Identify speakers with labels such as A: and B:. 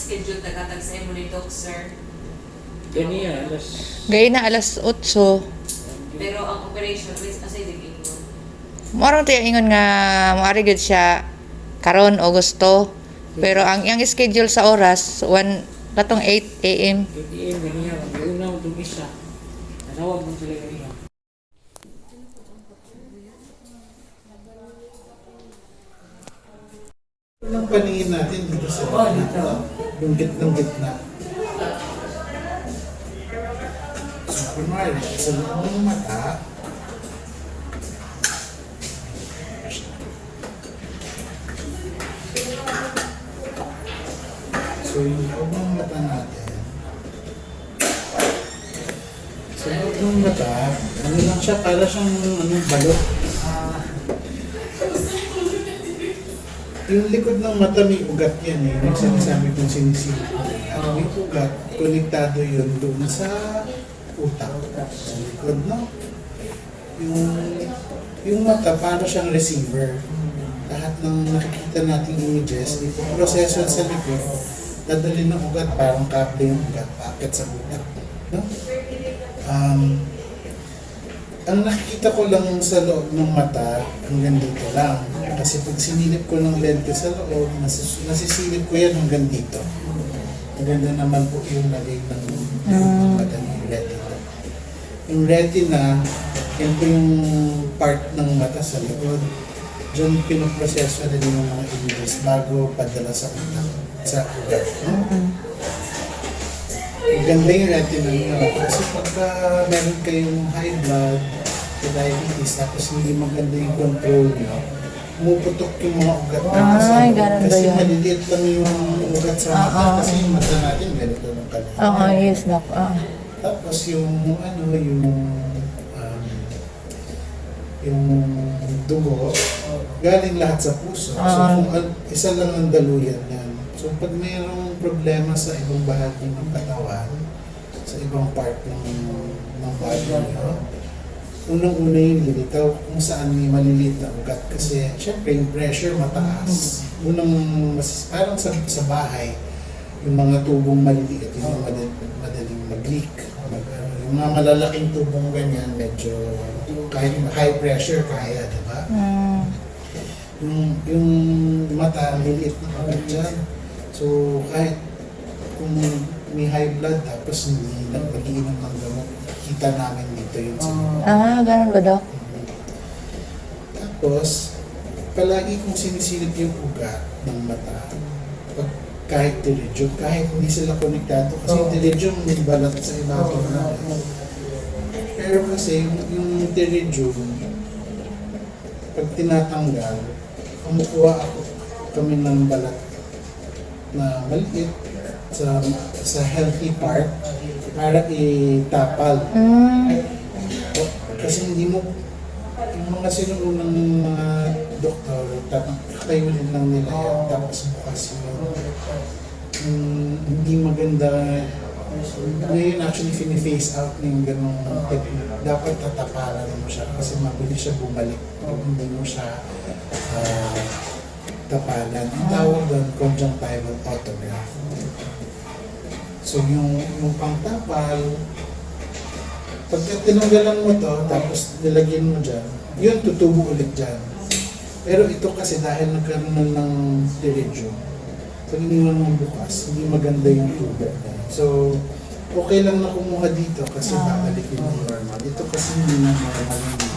A: schedule tagatag sa imo ni Doc, sir?
B: Kaniya, alas...
C: Gaya na alas 8.
A: Pero ang operation is asay din ingon.
C: Morong tayo ingon nga maari gud siya karon Agosto. Pero ang iyang schedule sa oras 8 AM.
B: ATM, kaniya. May una itong isa. Nanawag mo sila kaniya.
D: Unang paningin natin dito sa bunggit ng gitna. So, kunwari, sa loob ng mata, so yung loob ng mata natin, sa loob ng mata, ano lang siya, para siyang balot. Yung likod ng mata may ugat yan eh. Yung sinasabi kong sinisilip ko yan. May ugat, konektado yun doon sa utak. Sa likod, no? Yung mata, paano siyang receiver? Lahat ng nakikita nating images, ipoproseso sa likod, dadali ng ugat, parang kable yung ugat, packet sa utak. No? Ang nakikita ko lang sa loob ng mata, hanggang dito lang. Kasi pag sinilip ko ng lente sa loob, nasisilip ko yan hanggang dito. Maganda naman po yung nalay ng mata ng retina. Yung retina, yan po yung part ng mata sa likod. Diyan pinoproseso na din yung mga images bago padala sa utak, sa ugat. Maganda yung retina nyo. Kasi pagka meron kayong high blood, diabetes, tapos hindi maganda yung control nyo, pumuputok yung mga ugat na
C: Ay, ganun ba
D: kasi
C: yun?
D: maliliit lang yung ugat sa mata kasi yung mata natin ganito ng kalina.
C: Oo, yes, Doc.
D: Tapos yung yung dugo, galing lahat sa puso. So kung isa lang ang daluyan yan. So pag mayroong problema sa ibang bahagi ng katawan, sa ibang part ng body nyo, unang-una yung lilitaw kung saan may maliliit na ugat. Kasi syempre yung pressure mataas. Parang sa bahay, yung mga tubong maliliit, yung madaling mag-leak. Yung mga malalaking tubong ganyan, medyo kahit high pressure, kaya, di ba? Yung mata, maliliit na ugat dyan. So kahit kung may high blood tapos hindi nag-iinom ng gamot, kita namin dito yun sa
C: Ganun ba, Doc?
D: Tapos, palagi kong sinisilip yung ugat ng mata. Pag kahit pterygium, kahit hindi sila konektado. Kasi yung pterygium may balat sa ibabaw na. Pero kasi yung pterygium, pag tinatanggal, kumukuha kami ng balat na maliit sa healthy part para itapal. Kasi hindi mo, yung mga sinuunang mga doktor, kakayunin lang nila yan, tapos bukas yun. Hindi maganda, ngayon actually fini-face out ng ganong technique. Dapat tatapalan mo siya kasi mabilis siya bumalik kung hindi mo siya tapalan. Ang tawag doon, conjunctival autograph. So yung pangtapal, pagka tinanggalan mo to, tapos nilagyan mo dyan, yun tutubo ulit dyan. Pero ito kasi dahil nagkaroon na ng pterygium, pag iniwan mo bukas, hindi maganda yung tubo. So, okay lang na kumuha dito kasi babalikin yung normal. Ito kasi hindi na normal yung